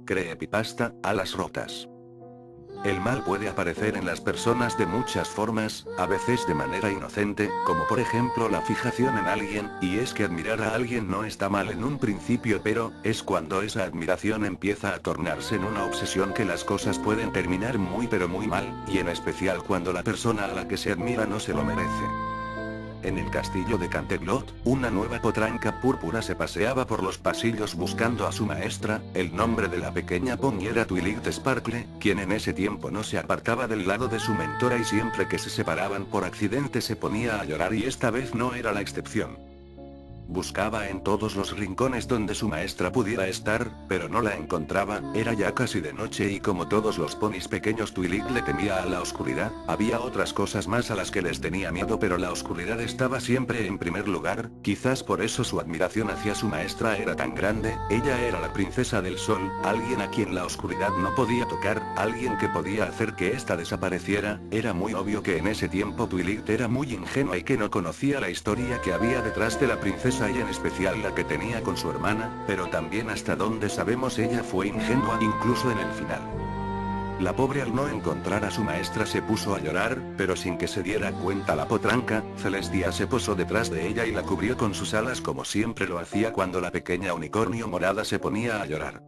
Creepypasta, alas rotas. El mal puede aparecer en las personas de muchas formas, a veces de manera inocente, como por ejemplo la fijación en alguien, y es que admirar a alguien no está mal en un principio, pero, es cuando esa admiración empieza a tornarse en una obsesión que las cosas pueden terminar muy pero muy mal, y en especial cuando la persona a la que se admira no se lo merece. En el castillo de Canterlot, una nueva potranca púrpura se paseaba por los pasillos buscando a su maestra. El nombre de la pequeña pony era Twilight Sparkle, quien en ese tiempo no se apartaba del lado de su mentora y siempre que se separaban por accidente se ponía a llorar, y esta vez no era la excepción. Buscaba en todos los rincones donde su maestra pudiera estar, pero no la encontraba. Era ya casi de noche y como todos los ponis pequeños, Twilight le temía a la oscuridad. Había otras cosas más a las que les tenía miedo, pero la oscuridad estaba siempre en primer lugar. Quizás por eso su admiración hacia su maestra era tan grande. Ella era la princesa del sol, alguien a quien la oscuridad no podía tocar, alguien que podía hacer que ésta desapareciera. Era muy obvio que en ese tiempo Twilight era muy ingenua y que no conocía la historia que había detrás de la princesa, y en especial la que tenía con su hermana, pero también hasta donde sabemos ella fue ingenua incluso en el final. La pobre al no encontrar a su maestra se puso a llorar, pero sin que se diera cuenta la potranca, Celestia se posó detrás de ella y la cubrió con sus alas como siempre lo hacía cuando la pequeña unicornio morada se ponía a llorar.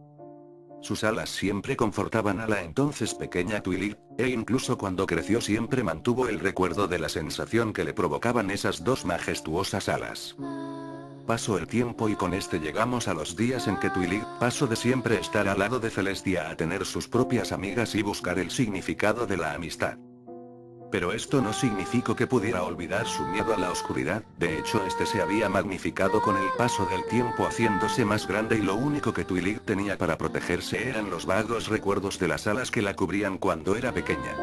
Sus alas siempre confortaban a la entonces pequeña Twilight, e incluso cuando creció siempre mantuvo el recuerdo de la sensación que le provocaban esas dos majestuosas alas. Pasó el tiempo y con este llegamos a los días en que Twilight pasó de siempre estar al lado de Celestia a tener sus propias amigas y buscar el significado de la amistad. Pero esto no significó que pudiera olvidar su miedo a la oscuridad. De hecho, este se había magnificado con el paso del tiempo, haciéndose más grande, y lo único que Twilight tenía para protegerse eran los vagos recuerdos de las alas que la cubrían cuando era pequeña.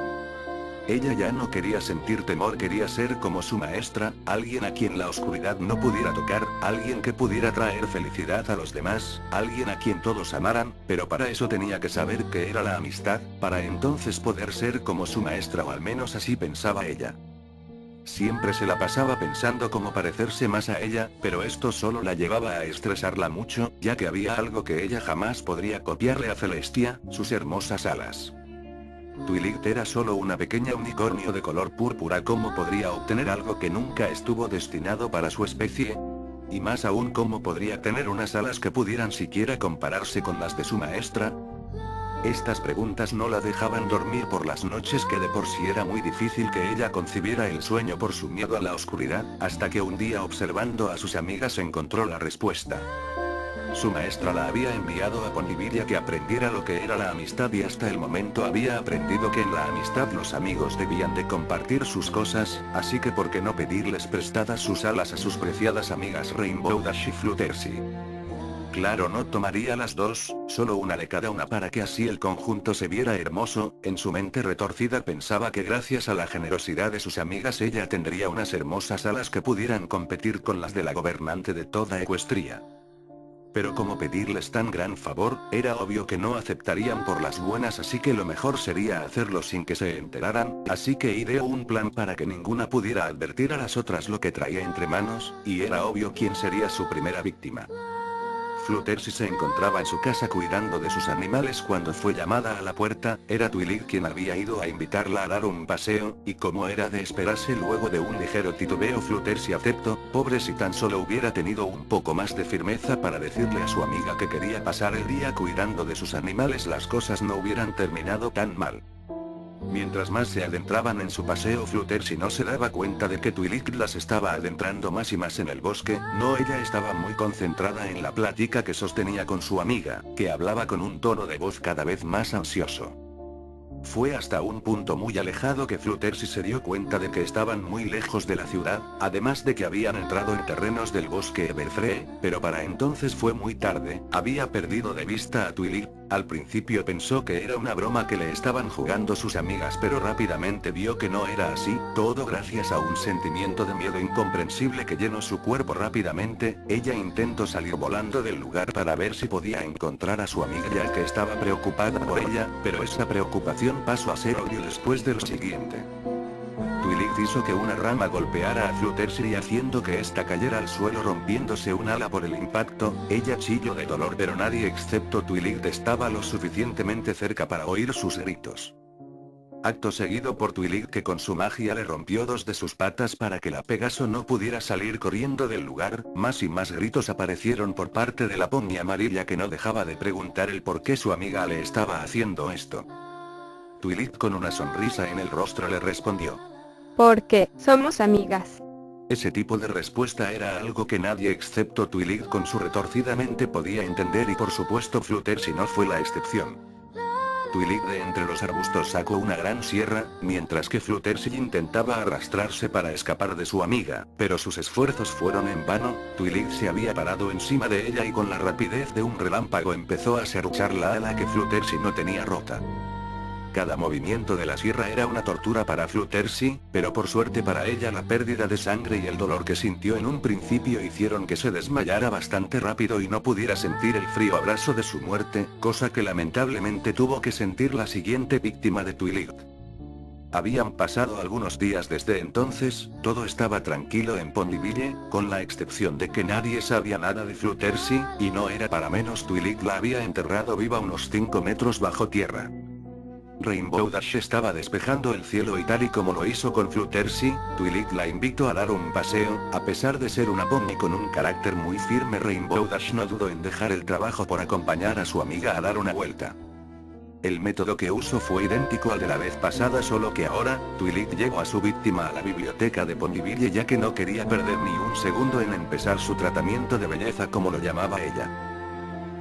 Ella ya no quería sentir temor, quería ser como su maestra, alguien a quien la oscuridad no pudiera tocar, alguien que pudiera traer felicidad a los demás, alguien a quien todos amaran, pero para eso tenía que saber qué era la amistad, para entonces poder ser como su maestra, o al menos así pensaba ella. Siempre se la pasaba pensando cómo parecerse más a ella, pero esto solo la llevaba a estresarla mucho, ya que había algo que ella jamás podría copiarle a Celestia: sus hermosas alas. Twilight era solo una pequeña unicornio de color púrpura. ¿Cómo podría obtener algo que nunca estuvo destinado para su especie? Y más aún, ¿cómo podría tener unas alas que pudieran siquiera compararse con las de su maestra? Estas preguntas no la dejaban dormir por las noches, que de por sí era muy difícil que ella concibiera el sueño por su miedo a la oscuridad, hasta que un día, observando a sus amigas, encontró la respuesta. Su maestra la había enviado a Ponyville que aprendiera lo que era la amistad, y hasta el momento había aprendido que en la amistad los amigos debían de compartir sus cosas, así que ¿por qué no pedirles prestadas sus alas a sus preciadas amigas Rainbow Dash y Fluttershy? Claro, no tomaría las dos, solo una de cada una para que así el conjunto se viera hermoso. En su mente retorcida pensaba que gracias a la generosidad de sus amigas ella tendría unas hermosas alas que pudieran competir con las de la gobernante de toda Ecuestria. Pero como pedirles tan gran favor, era obvio que no aceptarían por las buenas, así que lo mejor sería hacerlo sin que se enteraran, así que ideó un plan para que ninguna pudiera advertir a las otras lo que traía entre manos, y era obvio quién sería su primera víctima. Fluttershy se encontraba en su casa cuidando de sus animales cuando fue llamada a la puerta. Era Twilight quien había ido a invitarla a dar un paseo, y como era de esperarse, luego de un ligero titubeo Fluttershy aceptó. Pobre, si tan solo hubiera tenido un poco más de firmeza para decirle a su amiga que quería pasar el día cuidando de sus animales, las cosas no hubieran terminado tan mal. Mientras más se adentraban en su paseo, Fluttershy no se daba cuenta de que Twilight las estaba adentrando más y más en el bosque. No, ella estaba muy concentrada en la plática que sostenía con su amiga, que hablaba con un tono de voz cada vez más ansioso. Fue hasta un punto muy alejado que Fluttershy se dio cuenta de que estaban muy lejos de la ciudad, además de que habían entrado en terrenos del bosque Everfree, pero para entonces fue muy tarde. Había perdido de vista a Twilight. Al principio pensó que era una broma que le estaban jugando sus amigas, pero rápidamente vio que no era así, todo gracias a un sentimiento de miedo incomprensible que llenó su cuerpo rápidamente. Ella intentó salir volando del lugar para ver si podía encontrar a su amiga, ya que estaba preocupada por ella, pero esa preocupación pasó a ser odio después de lo siguiente. Twilight hizo que una rama golpeara a Fluttershy haciendo que ésta cayera al suelo rompiéndose un ala por el impacto. Ella chilló de dolor pero nadie excepto Twilight estaba lo suficientemente cerca para oír sus gritos. Acto seguido por Twilight que con su magia le rompió dos de sus patas para que la Pegaso no pudiera salir corriendo del lugar. Más y más gritos aparecieron por parte de la pony amarilla que no dejaba de preguntar el por qué su amiga le estaba haciendo esto. Twilight con una sonrisa en el rostro le respondió: Porque somos amigas. Ese tipo de respuesta era algo que nadie excepto Twilight con su retorcida mente podía entender y por supuesto Fluttershy no fue la excepción. Twilight de entre los arbustos sacó una gran sierra, mientras que Fluttershy intentaba arrastrarse para escapar de su amiga, pero sus esfuerzos fueron en vano. Twilight se había parado encima de ella y con la rapidez de un relámpago empezó a serruchar la ala que Fluttershy no tenía rota. Cada movimiento de la sierra era una tortura para Fluttershy, pero por suerte para ella la pérdida de sangre y el dolor que sintió en un principio hicieron que se desmayara bastante rápido y no pudiera sentir el frío abrazo de su muerte, cosa que lamentablemente tuvo que sentir la siguiente víctima de Twilight. Habían pasado algunos días desde entonces, todo estaba tranquilo en Ponyville, con la excepción de que nadie sabía nada de Fluttershy, y no era para menos Twilight la había enterrado viva unos 5 metros bajo tierra. Rainbow Dash estaba despejando el cielo y tal y como lo hizo con Fluttershy, Twilight la invitó a dar un paseo. A pesar de ser una pony con un carácter muy firme, Rainbow Dash no dudó en dejar el trabajo por acompañar a su amiga a dar una vuelta. El método que usó fue idéntico al de la vez pasada, solo que ahora, Twilight llevó a su víctima a la biblioteca de Ponyville ya que no quería perder ni un segundo en empezar su tratamiento de belleza como lo llamaba ella.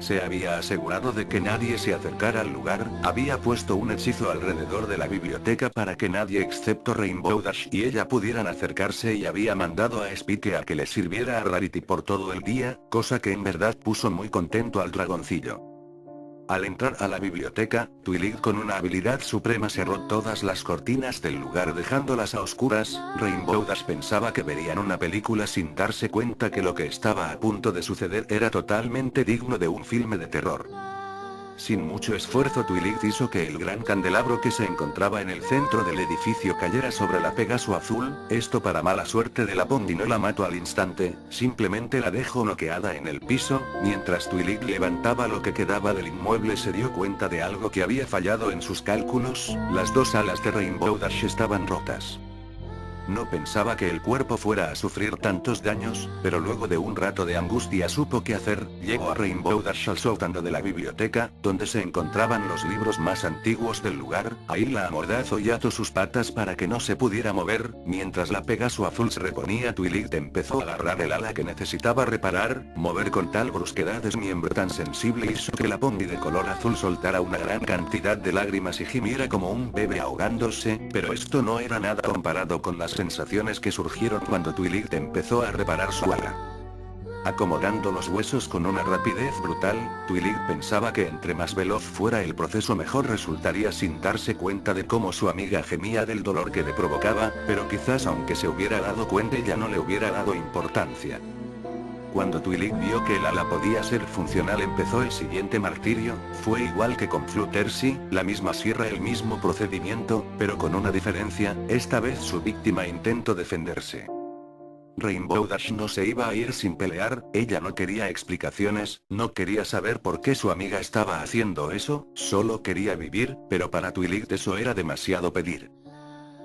Se había asegurado de que nadie se acercara al lugar, había puesto un hechizo alrededor de la biblioteca para que nadie excepto Rainbow Dash y ella pudieran acercarse y había mandado a Spike a que le sirviera a Rarity por todo el día, cosa que en verdad puso muy contento al dragoncillo. Al entrar a la biblioteca, Twilight con una habilidad suprema cerró todas las cortinas del lugar dejándolas a oscuras. Rainbow Dash pensaba que verían una película sin darse cuenta que lo que estaba a punto de suceder era totalmente digno de un filme de terror. Sin mucho esfuerzo Twilight hizo que el gran candelabro que se encontraba en el centro del edificio cayera sobre la Pegaso azul. Esto para mala suerte de la pony no la mató al instante, simplemente la dejó noqueada en el piso. Mientras Twilight levantaba lo que quedaba del inmueble se dio cuenta de algo que había fallado en sus cálculos, las dos alas de Rainbow Dash estaban rotas. No pensaba que el cuerpo fuera a sufrir tantos daños, pero luego de un rato de angustia supo qué hacer. Llegó a Rainbow Dash al sótano de la biblioteca, donde se encontraban los libros más antiguos del lugar. Ahí la amordazó y ató sus patas para que no se pudiera mover. Mientras la Pegaso azul se reponía, Twilight empezó a agarrar el ala que necesitaba reparar. Mover con tal brusquedad ese miembro tan sensible hizo que la pony de color azul soltara una gran cantidad de lágrimas y gimiera como un bebé ahogándose, pero esto no era nada comparado con las sensaciones que surgieron cuando Twilight empezó a reparar su ala. Acomodando los huesos con una rapidez brutal, Twilight pensaba que entre más veloz fuera el proceso mejor resultaría sin darse cuenta de cómo su amiga gemía del dolor que le provocaba, pero quizás aunque se hubiera dado cuenta ella no le hubiera dado importancia. Cuando Twilight vio que el ala podía ser funcional empezó el siguiente martirio. Fue igual que con Fluttershy, la misma sierra, el mismo procedimiento, pero con una diferencia. Esta vez su víctima intentó defenderse. Rainbow Dash no se iba a ir sin pelear. Ella no quería explicaciones, no quería saber por qué su amiga estaba haciendo eso, solo quería vivir, pero para Twilight eso era demasiado pedir.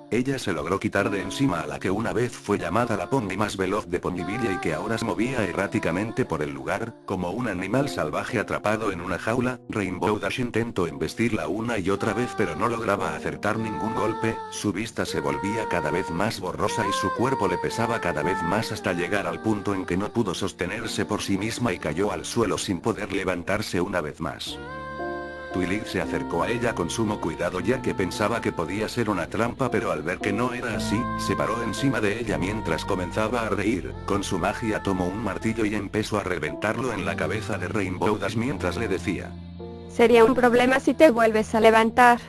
Ella se logró quitar de encima a la que una vez fue llamada la pony más veloz de Ponyville y que ahora se movía erráticamente por el lugar, como un animal salvaje atrapado en una jaula. Rainbow Dash intentó embestirla una y otra vez pero no lograba acertar ningún golpe. Su vista se volvía cada vez más borrosa y su cuerpo le pesaba cada vez más hasta llegar al punto en que no pudo sostenerse por sí misma y cayó al suelo sin poder levantarse una vez más. Twilight se acercó a ella con sumo cuidado ya que pensaba que podía ser una trampa, pero al ver que no era así, se paró encima de ella mientras comenzaba a reír. Con su magia tomó un martillo y empezó a reventarlo en la cabeza de Rainbow Dash mientras le decía: Sería un problema si te vuelves a levantar.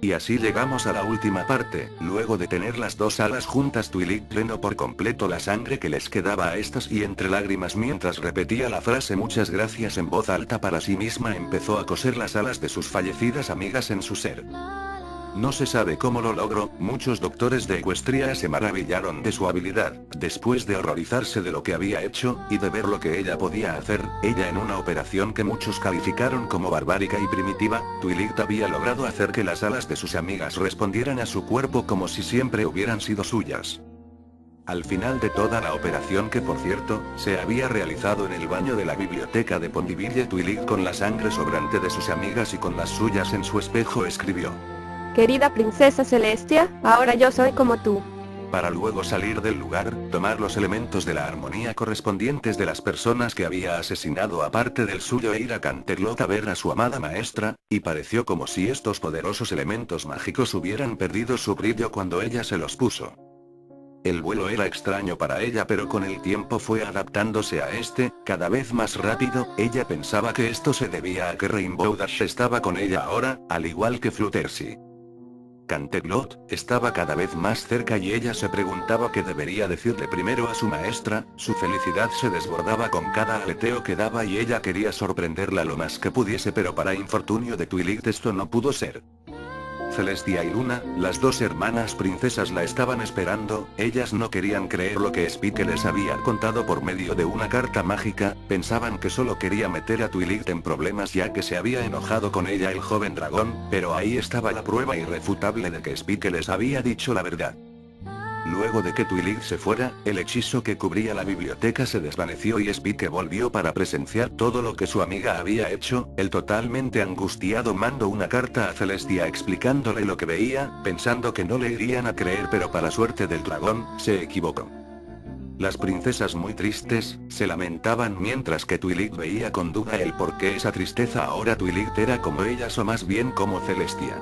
Y así llegamos a la última parte. Luego de tener las dos alas juntas, Twilight drenó por completo la sangre que les quedaba a estas y entre lágrimas mientras repetía la frase muchas gracias en voz alta para sí misma empezó a coser las alas de sus fallecidas amigas en su ser. No se sabe cómo lo logró, muchos doctores de Equestria se maravillaron de su habilidad, después de horrorizarse de lo que había hecho, y de ver lo que ella podía hacer, ella en una operación que muchos calificaron como barbárica y primitiva, Twilight había logrado hacer que las alas de sus amigas respondieran a su cuerpo como si siempre hubieran sido suyas. Al final de toda la operación, que por cierto, se había realizado en el baño de la biblioteca de Pondiville, Twilight, con la sangre sobrante de sus amigas y con las suyas en su espejo, escribió: Querida princesa Celestia, ahora yo soy como tú. Para luego salir del lugar, tomar los elementos de la armonía correspondientes de las personas que había asesinado aparte del suyo e ir a Canterlot a ver a su amada maestra, y pareció como si estos poderosos elementos mágicos hubieran perdido su brillo cuando ella se los puso. El vuelo era extraño para ella, pero con el tiempo fue adaptándose a este, cada vez más rápido. Ella pensaba que esto se debía a que Rainbow Dash estaba con ella ahora, al igual que Fluttershy. Canterlot estaba cada vez más cerca y ella se preguntaba qué debería decirle primero a su maestra. Su felicidad se desbordaba con cada aleteo que daba y ella quería sorprenderla lo más que pudiese, pero para infortunio de Twilight esto no pudo ser. Celestia y Luna, las dos hermanas princesas, la estaban esperando. Ellas no querían creer lo que Spike les había contado por medio de una carta mágica, pensaban que solo quería meter a Twilight en problemas ya que se había enojado con ella el joven dragón, pero ahí estaba la prueba irrefutable de que Spike les había dicho la verdad. Luego de que Twilight se fuera, el hechizo que cubría la biblioteca se desvaneció y Spike volvió para presenciar todo lo que su amiga había hecho. El totalmente angustiado mandó una carta a Celestia explicándole lo que veía, pensando que no le irían a creer, pero para suerte del dragón, se equivocó. Las princesas, muy tristes, se lamentaban mientras que Twilight veía con duda el por qué esa tristeza. Ahora Twilight era como ellas, o más bien como Celestia.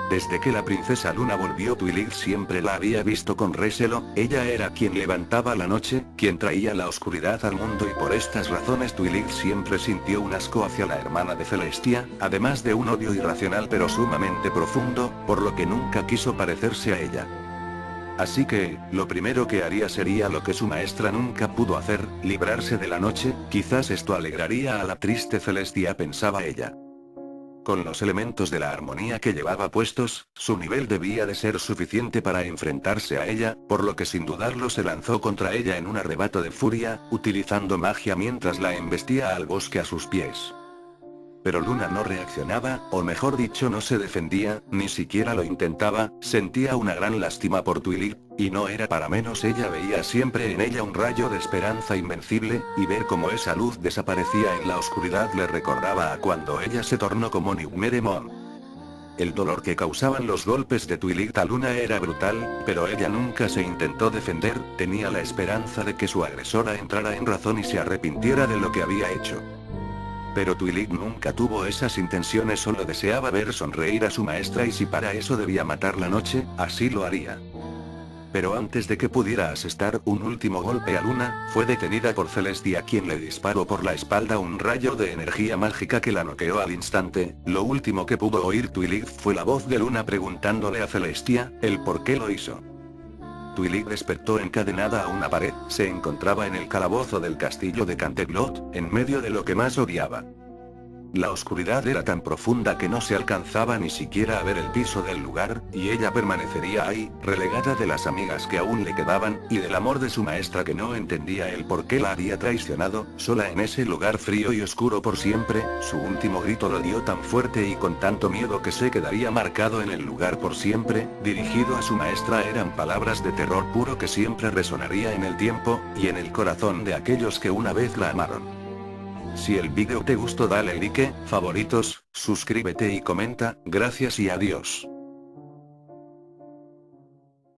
Desde que la princesa Luna volvió, Twilight siempre la había visto con recelo. Ella era quien levantaba la noche, quien traía la oscuridad al mundo, y por estas razones Twilight siempre sintió un asco hacia la hermana de Celestia, además de un odio irracional pero sumamente profundo, por lo que nunca quiso parecerse a ella. Así que, lo primero que haría sería lo que su maestra nunca pudo hacer, librarse de la noche. Quizás esto alegraría a la triste Celestia, pensaba ella. Con los elementos de la armonía que llevaba puestos, su nivel debía de ser suficiente para enfrentarse a ella, por lo que sin dudarlo se lanzó contra ella en un arrebato de furia, utilizando magia mientras la embestía al bosque a sus pies. Pero Luna no reaccionaba, o mejor dicho no se defendía, ni siquiera lo intentaba. Sentía una gran lástima por Twilight, y no era para menos. Ella veía siempre en ella un rayo de esperanza invencible, y ver cómo esa luz desaparecía en la oscuridad le recordaba a cuando ella se tornó como Nigmeremon. El dolor que causaban los golpes de Twilight a Luna era brutal, pero ella nunca se intentó defender. Tenía la esperanza de que su agresora entrara en razón y se arrepintiera de lo que había hecho. Pero Twilight nunca tuvo esas intenciones, solo deseaba ver sonreír a su maestra, y si para eso debía matar la noche, así lo haría. Pero antes de que pudiera asestar un último golpe a Luna, fue detenida por Celestia, quien le disparó por la espalda un rayo de energía mágica que la noqueó al instante. Lo último que pudo oír Twilight fue la voz de Luna preguntándole a Celestia el por qué lo hizo. Twilight despertó encadenada a una pared. Se encontraba en el calabozo del castillo de Canterlot, en medio de lo que más odiaba. La oscuridad era tan profunda que no se alcanzaba ni siquiera a ver el piso del lugar, y ella permanecería ahí, relegada de las amigas que aún le quedaban, y del amor de su maestra que no entendía el por qué la había traicionado, sola en ese lugar frío y oscuro por siempre. Su último grito lo dio tan fuerte y con tanto miedo que se quedaría marcado en el lugar por siempre. Dirigido a su maestra, eran palabras de terror puro que siempre resonaría en el tiempo, y en el corazón de aquellos que una vez la amaron. Si el vídeo te gustó, dale like, favoritos, suscríbete y comenta. Gracias y adiós.